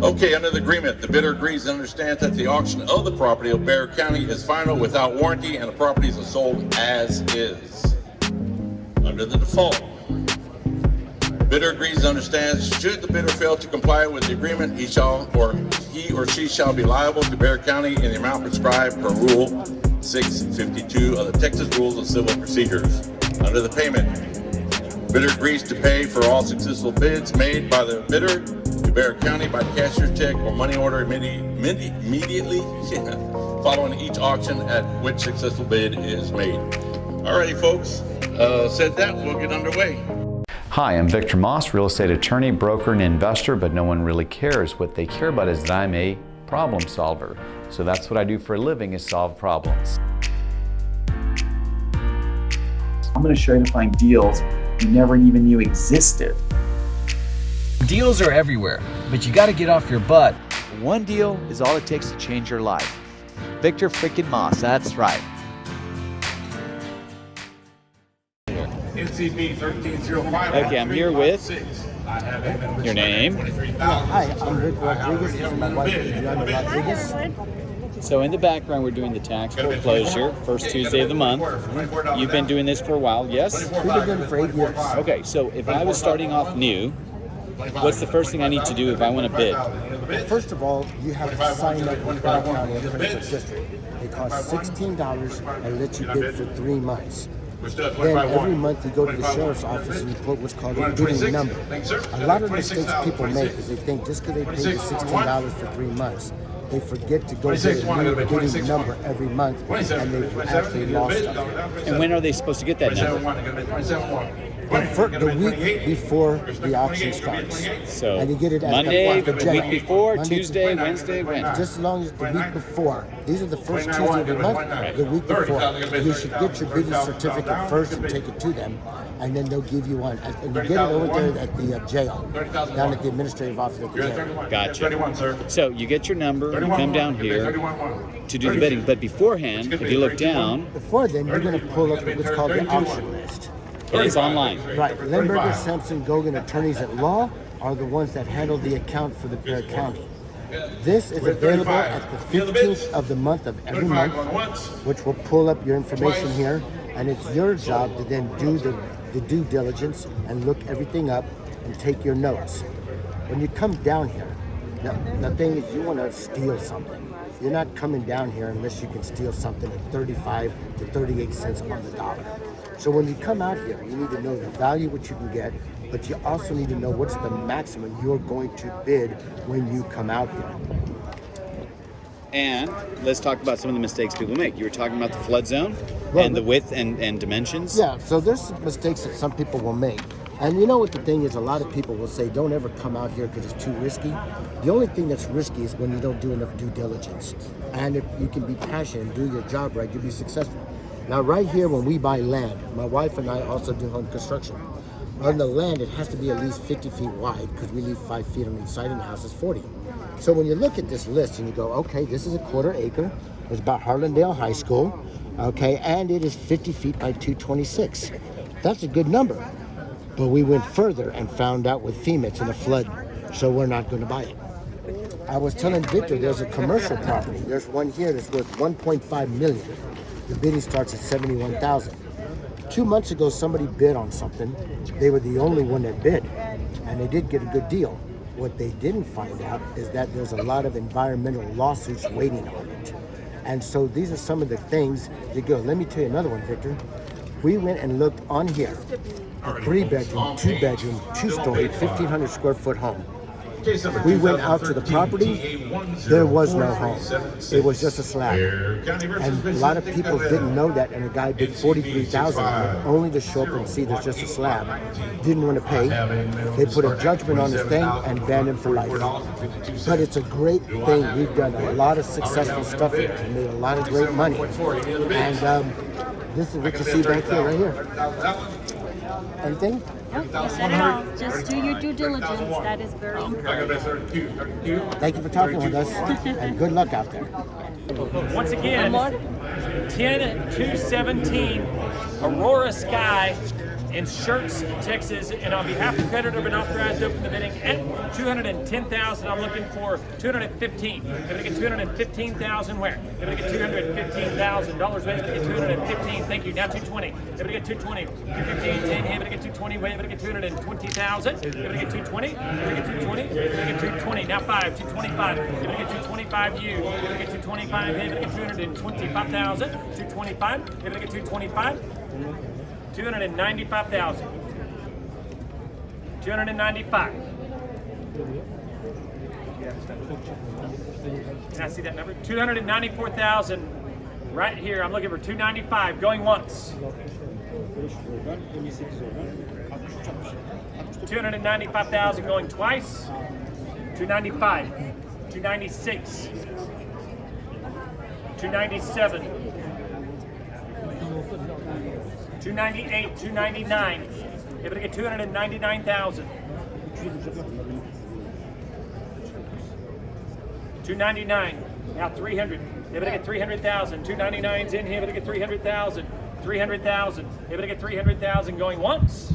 Okay, under the agreement, the bidder agrees and understands that the auction of the property of Bear County is final without warranty and the properties are sold as is. Under the default, bidder agrees and understands should the bidder fail to comply with the agreement, he or she shall be liable to Bear County in the amount prescribed per Rule 652 of the Texas Rules of Civil Procedures. Under the payment, bidder agrees to pay for all successful bids made by the bidder to Bear County by cashier's check or money order immediately following each auction at which successful bid is made. Alrighty, folks. Said that, we'll get underway. Hi, I'm Victor Maas, real estate attorney, broker, and investor, but no one really cares. What they care about is that I'm a problem solver. So that's what I do for a living, is solve problems. I'm going to show you to find deals you never even knew existed. Deals are everywhere, but you got to get off your butt. One deal is all it takes to change your life. Victor frickin' Maas, that's right. NCB 1305. Okay, I'm here with your name. Hi, I'm Rick Rodriguez. This is my wife, Adriana Rodriguez. So in the background, we're doing the tax foreclosure, first Tuesday of the month. You've been doing this for a while, yes? We've been doing it for 8 years. Okay, so if I was starting off new, what's the first thing I need to do if I want to bid? First of all, you have to sign up with Bear County Independent District. It costs $16 and lets you bid for 3 months. Then every month you go to the sheriff's office and you put what's called a bidding number. A lot of mistakes people make is they think just because they pay the $16 for 3 months, they forget to go get a new bidding number every month, and they've actually lost stuff. And when are they supposed to get that number? The week before the auction starts. So and you get it at Monday, the the week before, Monday, Tuesday, Wednesday, when? Just as long as the week before. These are the first Tuesday of the month, the week before. You should get your bidding certificate first and take it to them, and then they'll give you one. And you get it over there at the jail, down at the administrative office at the jail. Gotcha. So you get your number, you come down here to do the bidding, but beforehand, if you look down... Before then, you're going to pull up what's called the auction list. And it's online. Right. Lemberger, Sampson, Gogan attorneys at law are the ones that handle the account for the Bear County. This is available at the 15th of the month of every month, which will pull up your information here, and it's your job to then do the due diligence and look everything up and take your notes. When you come down here, the thing is you want to steal something. You're not coming down here unless you can steal something at 35 to 38 cents on the dollar. So when you come out here, you need to know the value which you can get, but you also need to know what's the maximum you're going to bid when you come out here. And let's talk about some of the mistakes people make. You were talking about the flood zone and the width and dimensions. Yeah, so there's mistakes that some people will make. And you know what the thing is, a lot of people will say, don't ever come out here because it's too risky. The only thing that's risky is when you don't do enough due diligence. And if you can be passionate and do your job right, you'll be successful. Now right here, when we buy land, my wife and I also do home construction. On the land, it has to be at least 50 feet wide because we leave 5 feet on each side and the house is 40. So when you look at this list and you go, okay, this is a 1/4 acre. It's about Harlandale High School, okay, and it is 50 feet by 226. That's a good number. But we went further and found out with FEMA it's in a flood, so we're not going to buy it. I was telling Victor there's a commercial property. There's one here that's worth $1.5 million. The bidding starts at $71,000. 2 months ago, somebody bid on something. They were the only one that bid, and they did get a good deal. What they didn't find out is that there's a lot of environmental lawsuits waiting on it. And so these are some of the things you go. Let me tell you another one, Victor. We went and looked on here, a 3-bedroom, 2-bedroom, 2-story, 1,500 square foot home. We went out to the property, there was no home. It was just a slab. And a lot of people didn't know that, and a guy bid $43,000 on it, only to show up and see there's just a slab. Didn't want to pay. They put a judgment on this thing and banned him for life. But it's a great thing. We've done a lot of successful stuff here and made a lot of great money. And this is what you see back here, right here. Anything? Nope, you said it all. Just do your due diligence. That is very important. Thank you for talking with us, and good luck out there. Once again, 10-217 Aurora Sky in Schertz, Texas, and on behalf of the creditor, been authorized to open the bidding at $210,000. I'm looking for $215,000. Able to get $215,000 where? Able to get $215,000. Able to get $215,000. Thank you. Now $220,000. Able to get $220,000. $215,000. Able to get $220,000. Able to get $220,000. Able to get $220,000. Able to get $220,000. Able to get $220,000. Now $5. $225,000. Able to get $225,000. Able to get $225,000. Able to get $225,000. $225,000. Able to get $225,000. $295,000. $295,000. Can I see that number? $294,000 right here. I'm looking for $295,000 going once. $295,000 going twice. $295,000. $296,000. $297,000. $298,000, $299,000. Able to get $299,000. $299,000. Now $300,000. Able to get $300,000. $299,000's in here. Able to get $300,000. $300,000. Able to get $300,000 going once.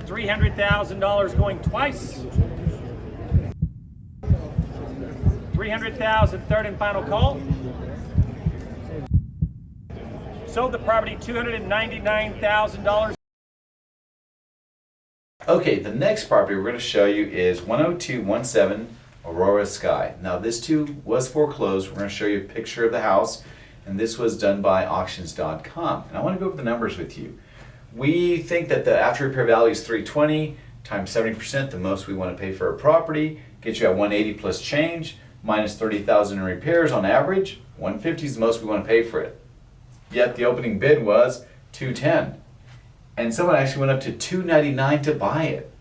$300,000 going twice. $300,000. Third and final call. Sold the property $299,000. Okay, the next property we're going to show you is 10217 Aurora Sky. Now this too was foreclosed. We're going to show you a picture of the house, and this was done by auctions.com. And I want to go over the numbers with you. We think that the after repair value is $320 times 70%, the most we want to pay for a property, gets you at $180 plus change, minus $30,000 in repairs on average. $150 is the most we want to pay for it. Yet the opening bid was $210, and someone actually went up to $299 to buy it.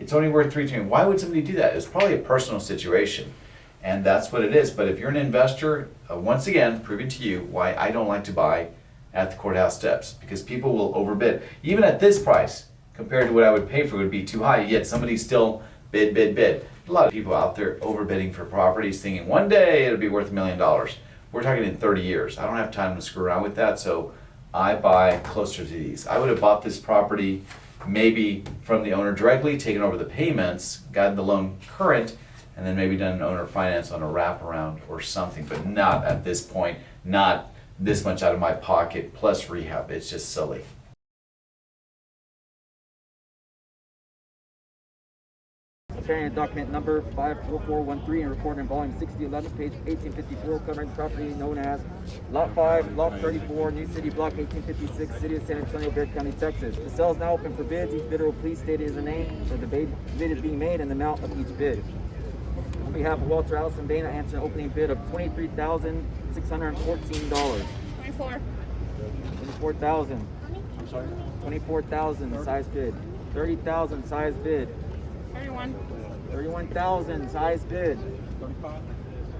It's only worth $320. Why would somebody do that? It's probably a personal situation, and that's what it is. But if you're an investor, once again, proving to you why I don't like to buy at the courthouse steps, because people will overbid. Even at this price, compared to what I would pay for, it would be too high. Yet somebody still bid. A lot of people out there overbidding for properties, thinking one day it'll be worth $1 million. We're talking in 30 years. I don't have time to screw around with that, so I buy closer to these. I would have bought this property maybe from the owner directly, taken over the payments, gotten the loan current, and then maybe done an owner finance on a wraparound or something, but not at this point, not this much out of my pocket plus rehab. It's just silly. Carrying document number 54413 and recorded in volume 6011, page 1854, covering the property known as Lot 5, Lot 34, New City Block 1856, City of San Antonio, Bexar County, Texas. The sale is now open for bids. Each bidder will please state his name, so the bid is being made, and the amount of each bid. On behalf of Walter Allison Bain, I answer an opening bid of $23,614. 24,000. I'm sorry? 24,000 size bid. 30,000 size bid. 31,000 size bid.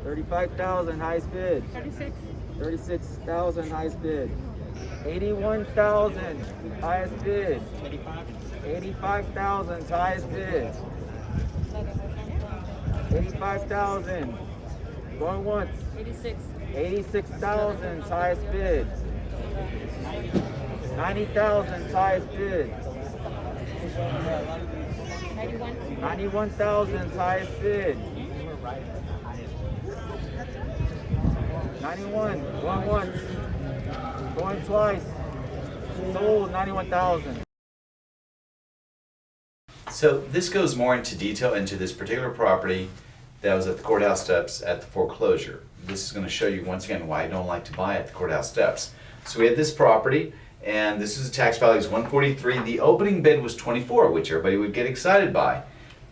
35,000 highest bid. 36,000 highest bid. 81,000 highest bid. 85,000 highest bid. 85,000. Going once. 86,000 highest bid. 90,000 highest bid. 91,000 highest bid. 91, going once, going twice, sold 91,000. So this goes more into detail into this particular property that was at the courthouse steps at the foreclosure. This is going to show you once again why I don't like to buy at the courthouse steps. So we had this property, and this is the tax value is $143. The opening bid was $24, which everybody would get excited by,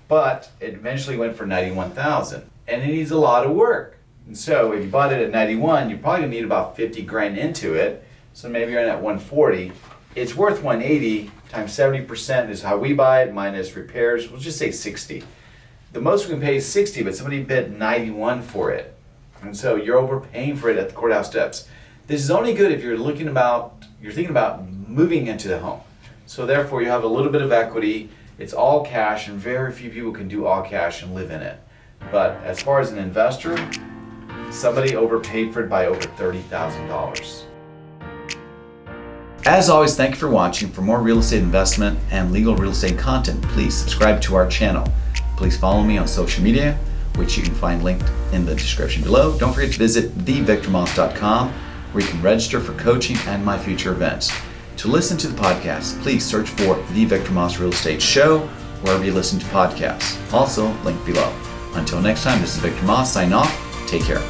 but it eventually went for $91,000, and it needs a lot of work. And so if you bought it at 91, you're probably gonna need about 50 grand into it. So maybe you're in at 140. It's worth 180 times 70% is how we buy it minus repairs. We'll just say 60. The most we can pay is 60, but somebody bid 91 for it, and so you're overpaying for it at the courthouse steps. This is only good if you're thinking about moving into the home. So therefore you have a little bit of equity. It's all cash, and very few people can do all cash and live in it. But as far as an investor, somebody overpaid for it by over $30,000. As always, thank you for watching. For more real estate investment and legal real estate content, please subscribe to our channel. Please follow me on social media, which you can find linked in the description below. Don't forget to visit thevictormaas.com, where you can register for coaching and my future events. To listen to the podcast, please search for The Victor Maas Real Estate Show, wherever you link to podcasts. Also, link below. Until next time, this is Victor Maas, sign off. Take care.